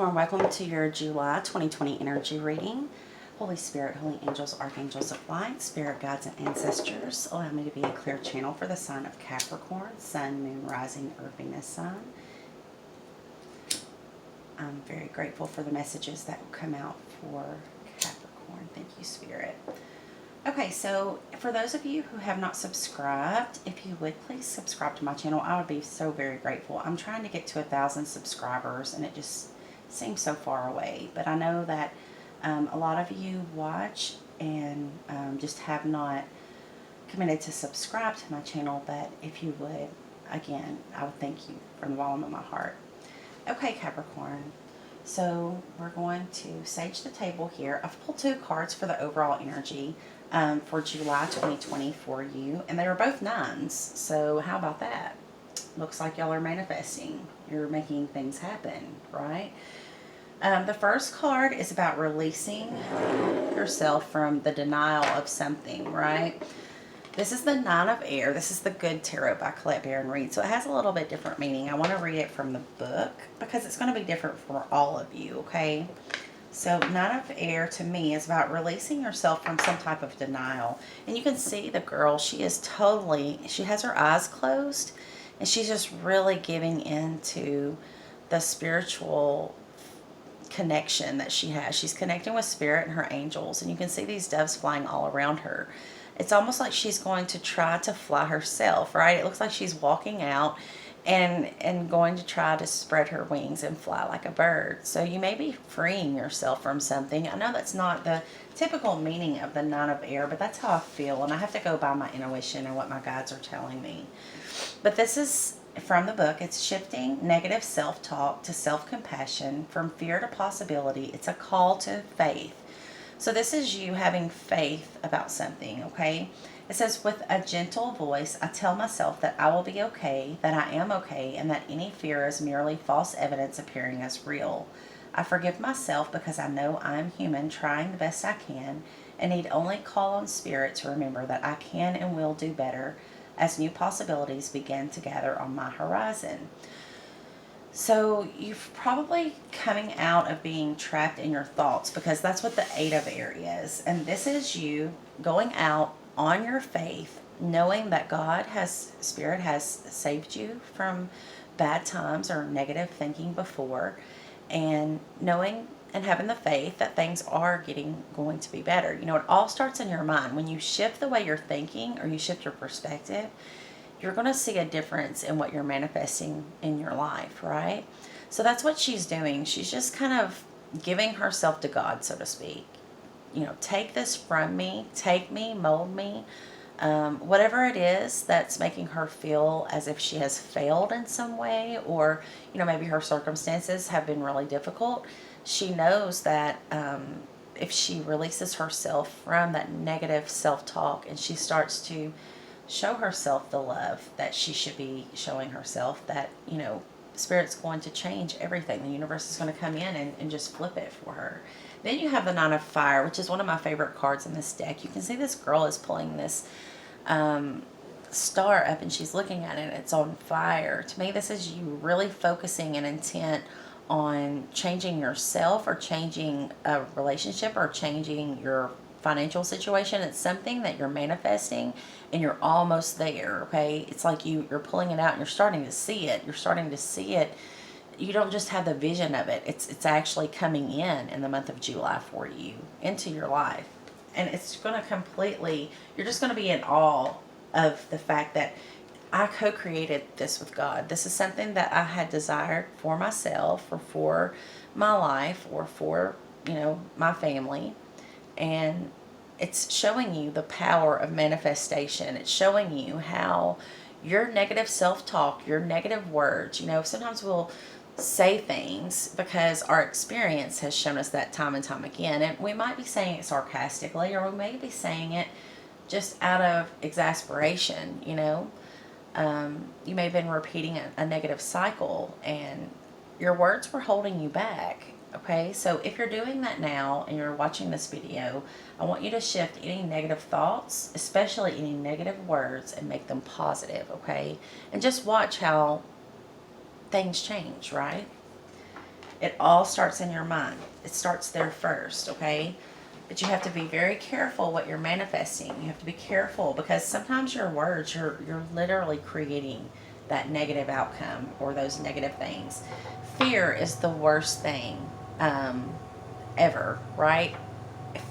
Capricorn, welcome to your July 2020 energy reading. Holy Spirit, holy angels, archangels of light, spirit guides and ancestors, allow me to be a clear channel for the sign of Capricorn, sun, moon, rising, or Venus sign. I'm very grateful for the messages that will come out for Capricorn. Thank you, Spirit. Okay, so for those of you who have not subscribed, if you would please subscribe to my channel, I would be so very grateful. I'm trying to get to 1,000 subscribers and it just seems so far away. But I know that a lot of you watch and just have not committed to subscribe to my channel. But if you would, again, I would thank you from the bottom of my heart. Okay, Capricorn. So we're going to sage the table here. I've pulled 2 cards for the overall energy for July 2020 for you. And they were both 9s. So how about that? Looks like y'all are manifesting. You're making things happen, right? The first card is about releasing yourself from the denial of something, right? This is the 9 of Air. This is the Good Tarot by Colette Baron Reid. So it has a little bit different meaning. I want to read it from the book because it's going to be different for all of you, okay? So 9 of Air to me is about releasing yourself from some type of denial. And you can see the girl, she has her eyes closed and she's just really giving into the spiritual connection that she has. She's connecting with spirit and her angels, and you can see these doves flying all around her. It's almost like she's going to try to fly herself, right? It looks like she's walking out and going to try to spread her wings and fly like a bird. So you may be freeing yourself from something. I know that's not the typical meaning of the 9 of Air, but that's how I feel, and I have to go by my intuition and what my guides are telling me. But this is from the book. It's shifting negative self-talk to self-compassion, from fear to possibility. It's a call to faith. So this is you having faith about something, okay? It says, with a gentle voice, I tell myself that I will be okay, that I am okay, and that any fear is merely false evidence appearing as real. I forgive myself because I know I am human, trying the best I can, and need only call on spirit to remember that I can and will do better as new possibilities begin to gather on my horizon. So you're probably coming out of being trapped in your thoughts, because that's what the 8 of Air is. And this is you going out on your faith, knowing that Spirit has saved you from bad times or negative thinking before, and knowing and having the faith that things are going to be better. You know, it all starts in your mind. When you shift the way you're thinking, or you shift your perspective, you're going to see a difference in what you're manifesting in your life, right? So that's what she's doing. She's just kind of giving herself to God, so to speak. You know, take this from me, take me, mold me. Whatever it is that's making her feel as if she has failed in some way, or, you know, maybe her circumstances have been really difficult. She knows that if she releases herself from that negative self-talk and she starts to show herself the love that she should be showing herself, that, you know, Spirit's going to change everything. The universe is going to come in and just flip it for her. Then you have the 9 of Fire, which is one of my favorite cards in this deck. You can see this girl is pulling this star up and she's looking at it and it's on fire. To me, this is you really focusing an intent on changing yourself, or changing a relationship, or changing your financial situation. It's something that you're manifesting and you're almost there, okay? It's like you're pulling it out and you're starting to see it. You're starting to see it. You don't just have the vision of it. It's actually coming in the month of July for you into your life. And it's going to you're just going to be in awe of the fact that I co-created this with God. This is something that I had desired for myself, or for my life, or for, you know, my family. And it's showing you the power of manifestation. It's showing you how your negative self-talk, your negative words, you know, sometimes we'll say things because our experience has shown us that time and time again. And we might be saying it sarcastically, or we may be saying it just out of exasperation, you know. You may have been repeating a negative cycle and your words were holding you back. Okay, so if you're doing that now and you're watching this video, I want you to shift any negative thoughts, especially any negative words, and make them positive, okay? And just watch how things change, right? It all starts in your mind. It starts there first, okay? But you have to be very careful what you're manifesting. You have to be careful because sometimes your words, you're literally creating that negative outcome or those negative things. Fear is the worst thing ever, right?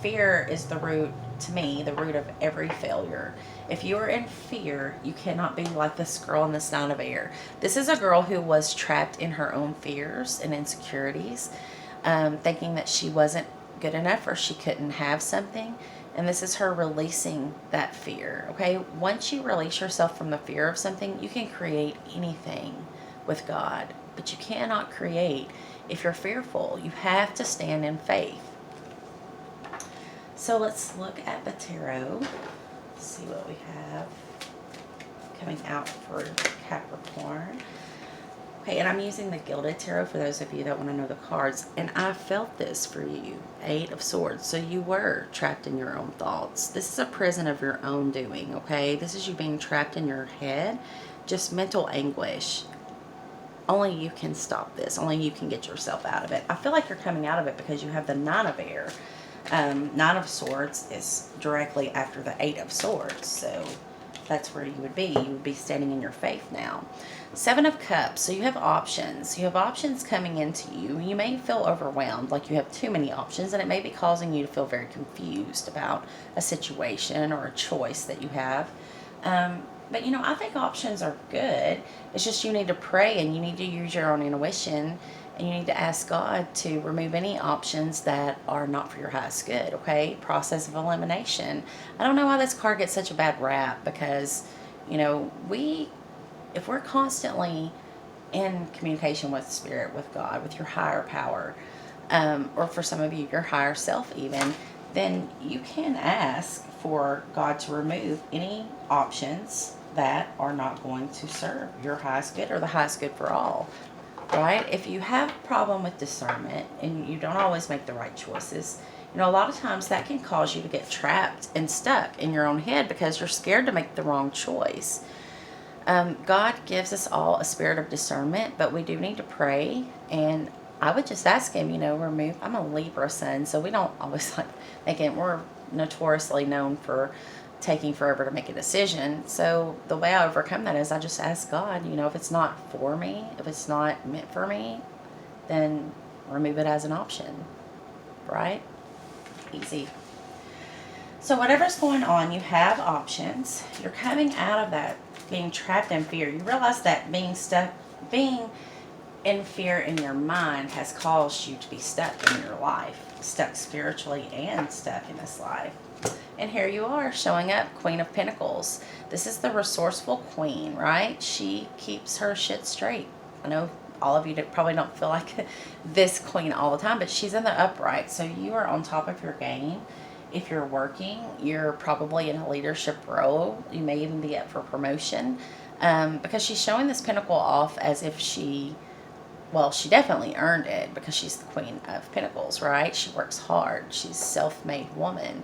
Fear is the root, to me, the root of every failure. If you are in fear, you cannot be like this girl in this Nine of Air. This is a girl who was trapped in her own fears and insecurities, thinking that she wasn't good enough or she couldn't have something. And this is her releasing that fear. Okay, once you release yourself from the fear of something, you can create anything with God, but you cannot create if you're fearful. You have to stand in faith. So let's look at the tarot, see what we have coming out for Capricorn. Okay, and I'm using the Gilded Tarot for those of you that want to know the cards. And I felt this for you, 8 of Swords. So you were trapped in your own thoughts. This is a prison of your own doing, okay? This is you being trapped in your head, just mental anguish. Only you can stop this. Only you can get yourself out of it. I feel like you're coming out of it because you have the Nine of Air. 9 of Swords is directly after the 8 of Swords. So that's where you would be. You would be standing in your faith now. 7 of Cups. So you have options. You have options coming into you. You may feel overwhelmed, like you have too many options, and it may be causing you to feel very confused about a situation or a choice that you have. But, you know, I think options are good. It's just you need to pray and you need to use your own intuition and you need to ask God to remove any options that are not for your highest good, okay? Process of elimination. I don't know why this card gets such a bad rap because, you know, if we're constantly in communication with Spirit, with God, with your higher power, or for some of you, your higher self even, then you can ask for God to remove any options that are not going to serve your highest good or the highest good for all, right? If you have a problem with discernment and you don't always make the right choices, you know, a lot of times that can cause you to get trapped and stuck in your own head because you're scared to make the wrong choice. God gives us all a spirit of discernment, but we do need to pray. And I would just ask him, you know, remove. I'm a Libra sun, so we don't always like thinking. We're notoriously known for taking forever to make a decision. So the way I overcome that is I just ask God, you know, if it's not for me, if it's not meant for me, then remove it as an option, right? Easy. So whatever's going on, you have options. You're coming out of that being trapped in fear. You realize that being in fear in your mind has caused you to be stuck in your life, stuck spiritually and stuck in this life. And here you are showing up, Queen of Pentacles. This is the resourceful queen, right? She keeps her shit straight. I know all of you probably don't feel like this queen all the time, but she's in the upright. So you are on top of your game. If you're working, you're probably in a leadership role. You may even be up for promotion because she's showing this pentacle off as if she definitely earned it because she's the Queen of Pentacles, right? She works hard. She's a self-made woman.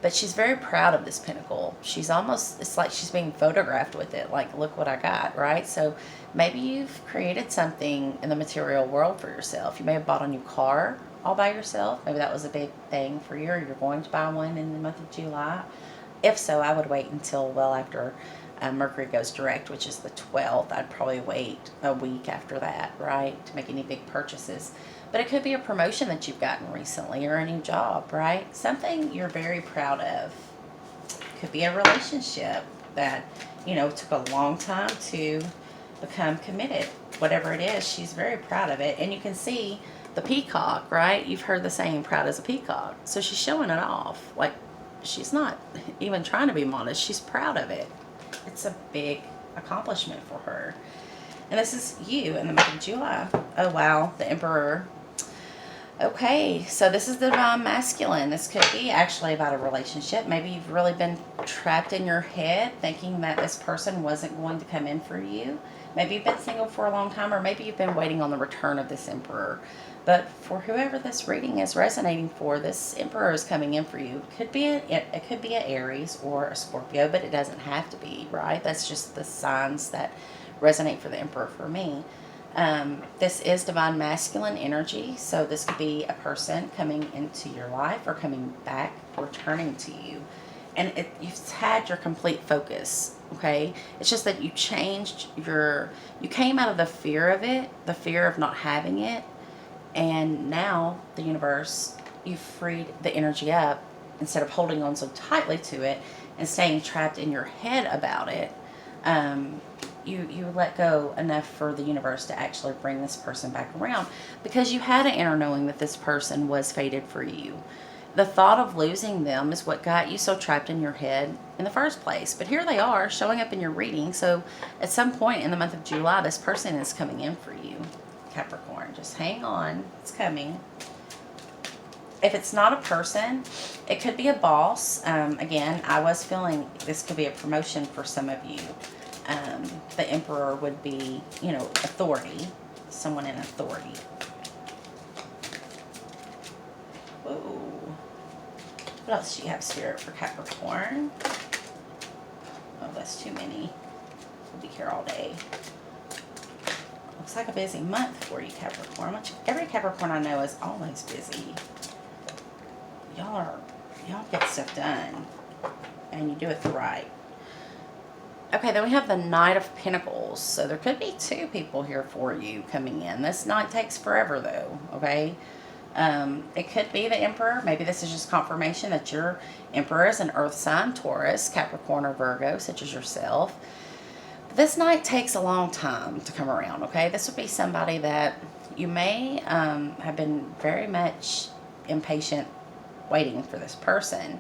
But she's very proud of this pentacle. She's almost, it's like she's being photographed with it. Like, look what I got, right? So maybe you've created something in the material world for yourself. You may have bought a new car all by yourself. Maybe that was a big thing for you, or you're going to buy one in the month of July. If so, I would wait until well after Mercury goes direct, which is the 12th. I'd probably wait a week after that, right, to make any big purchases. But it could be a promotion that you've gotten recently or a new job, right? Something you're very proud of. Could be a relationship that, you know, took a long time to become committed. Whatever it is, she's very proud of it. And you can see the peacock, right? You've heard the saying, proud as a peacock. So she's showing it off. Like, she's not even trying to be modest. She's proud of it. It's a big accomplishment for her. And this is you in the month of July. Oh, wow. The Emperor. Okay, so this is the Divine Masculine. This could be actually about a relationship. Maybe you've really been trapped in your head thinking that this person wasn't going to come in for you. Maybe you've been single for a long time, or maybe you've been waiting on the return of this Emperor. But for whoever this reading is resonating for, this Emperor is coming in for you. It could be an Aries or a Scorpio, but it doesn't have to be, right? That's just the signs that resonate for the Emperor for me. This is divine masculine energy, so this could be a person coming into your life or coming back, returning to you. And you've had your complete focus, okay? It's just that you changed you came out of the fear of it, the fear of not having it, and now the universe, you freed the energy up instead of holding on so tightly to it and staying trapped in your head about it. You let go enough for the universe to actually bring this person back around, because you had an inner knowing that this person was fated for you. The thought of losing them is what got you so trapped in your head in the first place. But here they are showing up in your reading. So at some point in the month of July, this person is coming in for you, Capricorn. Just hang on. It's coming. If it's not a person, it could be a boss. Again, I was feeling this could be a promotion for some of you. The Emperor would be, authority. Someone in authority. Whoa. What else do you have, Spirit, for Capricorn? Oh, that's too many. We'll be here all day. Looks like a busy month for you, Capricorn. Every Capricorn I know is always busy. Y'all get stuff done. And you do it right. Okay, then we have the Knight of Pentacles. So there could be two people here for you coming in. This night takes forever, though, okay? It could be the Emperor. Maybe this is just confirmation that your Emperor is an earth sign, Taurus, Capricorn, or Virgo, such as yourself. This night takes a long time to come around, okay? This would be somebody that you may have been very much impatient waiting for this person.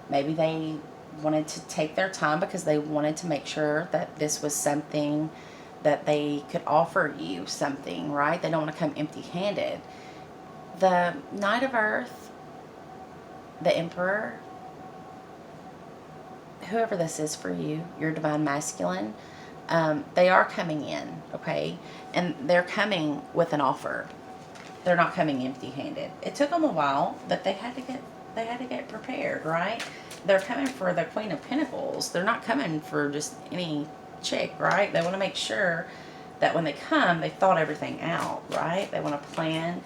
Maybe they wanted to take their time because they wanted to make sure that this was something that they could offer you something, right? They don't want to come empty-handed. The Knight of Earth, the Emperor, whoever this is for you, your divine masculine, they are coming in, okay? And they're coming with an offer. They're not coming empty-handed. It took them a while, but they had to get prepared, right? They're coming for the Queen of Pentacles. They're not coming for just any chick, right? They want to make sure that when they come, they've thought everything out, right? They want to plan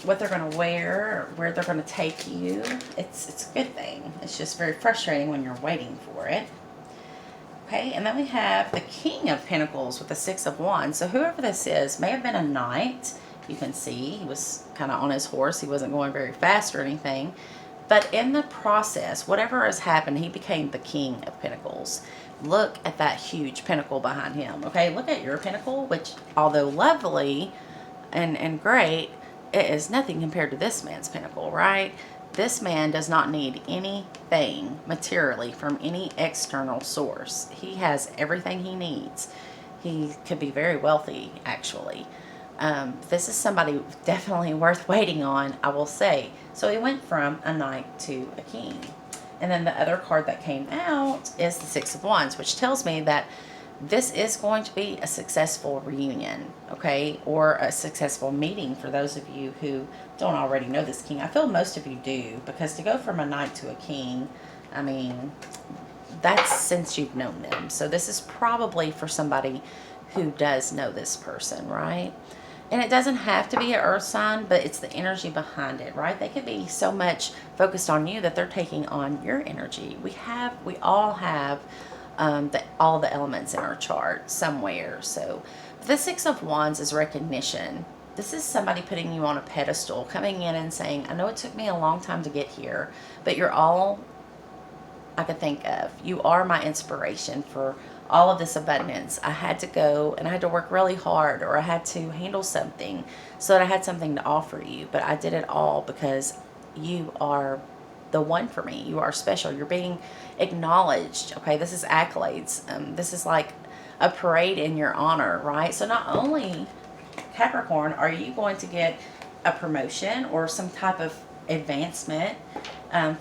what they're going to wear, where they're going to take you. It's a good thing. It's just very frustrating when you're waiting for it. Okay, and then we have the King of Pentacles with the Six of Wands. So whoever this is may have been a knight. You can see he was kind of on his horse. He wasn't going very fast or anything. But in the process, whatever has happened, he became the King of Pentacles. Look at that huge pentacle behind him. Okay, look at your pentacle, which, although lovely and great, it is nothing compared to this man's pentacle, right? This man does not need anything materially from any external source. He has everything he needs. He could be very wealthy, actually. This is somebody definitely worth waiting on, I will say. So he went from a knight to a king. And then the other card that came out is the Six of Wands, which tells me that this is going to be a successful reunion, okay? Or a successful meeting for those of you who don't already know this king. I feel most of you do, because to go from a knight to a king, I mean, that's since you've known them. So this is probably for somebody who does know this person, right? And it doesn't have to be an earth sign, but it's the energy behind it, right? They could be so much focused on you that they're taking on your energy. We all have all the elements in our chart somewhere. So the Six of Wands is recognition. This is somebody putting you on a pedestal, coming in and saying, I know it took me a long time to get here, but you're all I could think of. You are my inspiration for all of this abundance. I had to go and I had to work really hard, or I had to handle something so that I had something to offer you. But I did it all because you are the one for me. You are special. You're being acknowledged. Okay, this is accolades. This is like a parade in your honor, right? So not only, Capricorn, are you going to get a promotion or some type of advancement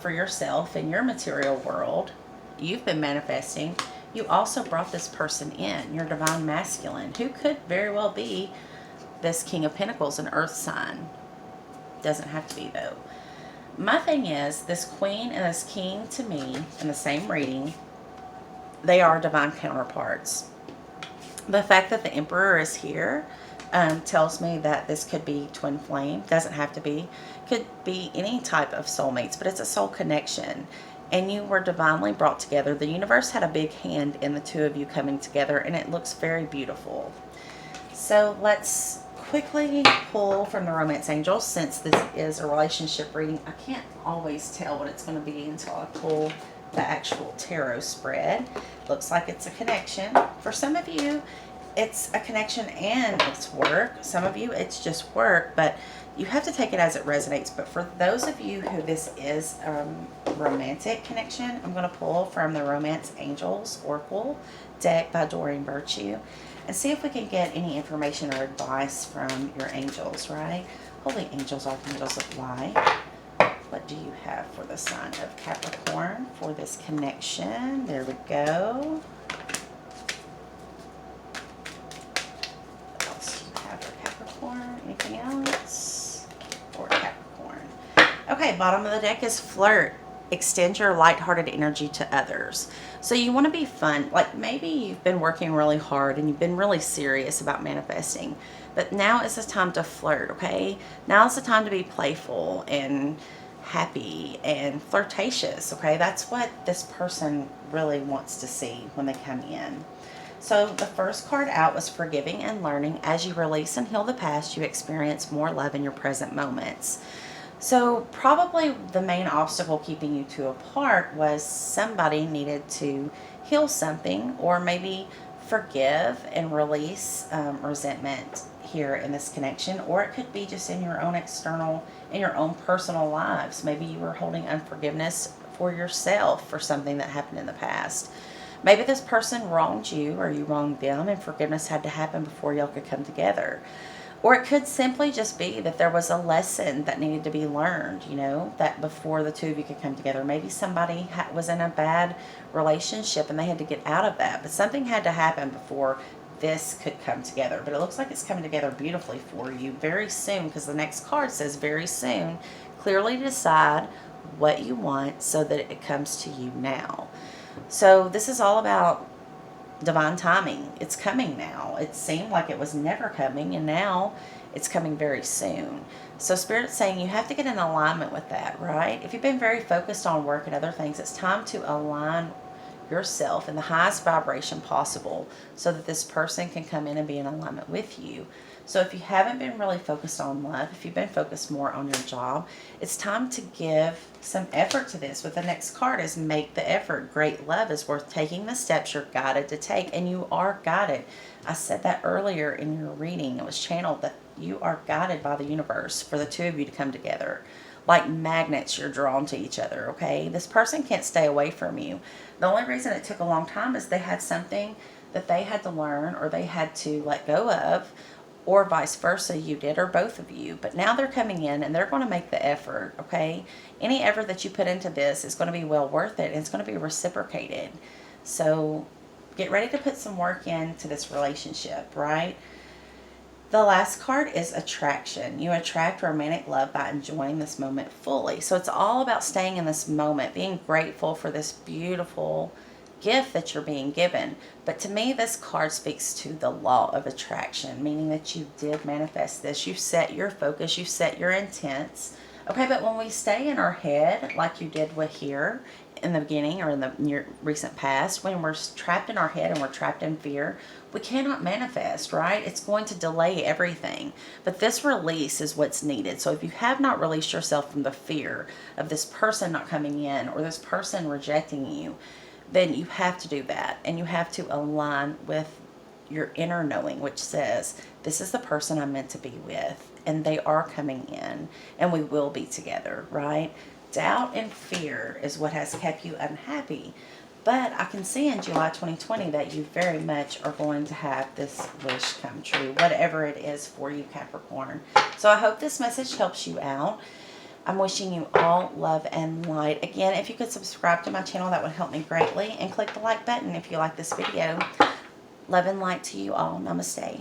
for yourself in your material world. You've been manifesting. You also brought this person in, your divine masculine, who could very well be this King of Pentacles, an earth sign. Doesn't have to be, though. My thing is, this queen and this king, to me, in the same reading, they are divine counterparts. The fact that the Emperor is here tells me that this could be twin flame. Doesn't have to be. Could be any type of soulmates, but it's a soul connection. And you were divinely brought together. The universe had a big hand in the two of you coming together, and it looks very beautiful. So let's quickly pull from the Romance Angels, since this is a relationship reading. I can't always tell what it's going to be until I pull the actual tarot spread. Looks like it's a connection. For some of you, it's a connection and it's work. Some of you, it's just work, but you have to take it as it resonates. But for those of you who this is romantic connection, I'm going to pull from the Romance Angels Oracle deck by Doreen Virtue and see if we can get any information or advice from your angels, right? Holy angels, archangels of light. What do you have for the sign of Capricorn for this connection? There we go. What else do you have for Capricorn? Anything else for Capricorn? Okay, bottom of the deck is flirt. Extend your lighthearted energy to others. So you want to be fun. Like maybe you've been working really hard and you've been really serious about manifesting, but now is the time to flirt, okay? Now is the time to be playful and happy and flirtatious, okay? That's what this person really wants to see when they come in. So the first card out was forgiving and learning. As you release and heal the past, you experience more love in your present moments. So probably the main obstacle keeping you two apart was somebody needed to heal something, or maybe forgive and release resentment here in this connection, or it could be just in your own external, in your own personal lives. Maybe you were holding unforgiveness for yourself for something that happened in the past. Maybe this person wronged you or you wronged them, and forgiveness had to happen before y'all could come together. Or it could simply just be that there was a lesson that needed to be learned, you know, that before the two of you could come together. Maybe somebody was in a bad relationship and they had to get out of that. But something had to happen before this could come together. But it looks like it's coming together beautifully for you very soon, because the next card says very soon. Clearly decide what you want so that it comes to you now. So this is all about divine timing. It's coming now. It seemed like it was never coming, and now it's coming very soon. So Spirit's saying you have to get in alignment with that, right? If you've been very focused on work and other things, it's time to align yourself in the highest vibration possible so that this person can come in and be in alignment with you. So if you haven't been really focused on love, if you've been focused more on your job, it's time to give some effort to this. With the next card is make the effort. Great love is worth taking the steps you're guided to take, and you are guided. I said that earlier in your reading. It was channeled that you are guided by the universe for the two of you to come together. Like magnets, you're drawn to each other, okay? This person can't stay away from you. The only reason it took a long time is they had something that they had to learn, or they had to let go of, or vice versa, you did, or both of you. But now they're coming in and they're going to make the effort, okay? Any effort that you put into this is going to be well worth it, and it's going to be reciprocated. So get ready to put some work into this relationship, right? The last card is attraction. You attract romantic love by enjoying this moment fully. So it's all about staying in this moment, being grateful for this beautiful gift that you're being given. But to me, this card speaks to the law of attraction, meaning that you did manifest this. You set your focus, you set your intents. Okay, but when we stay in our head, like you did with here in the beginning or in the near recent past, when we're trapped in our head and we're trapped in fear, we cannot manifest, right? It's going to delay everything. But this release is what's needed. So if you have not released yourself from the fear of this person not coming in or this person rejecting you, then you have to do that. And you have to align with your inner knowing, which says, this is the person I'm meant to be with, and they are coming in, and we will be together, right? Doubt and fear is what has kept you unhappy. But I can see in July 2020 that you very much are going to have this wish come true, whatever it is for you, Capricorn. So I hope this message helps you out. I'm wishing you all love and light. Again, if you could subscribe to my channel, that would help me greatly. And click the like button if you like this video. Love and light to you all. Namaste.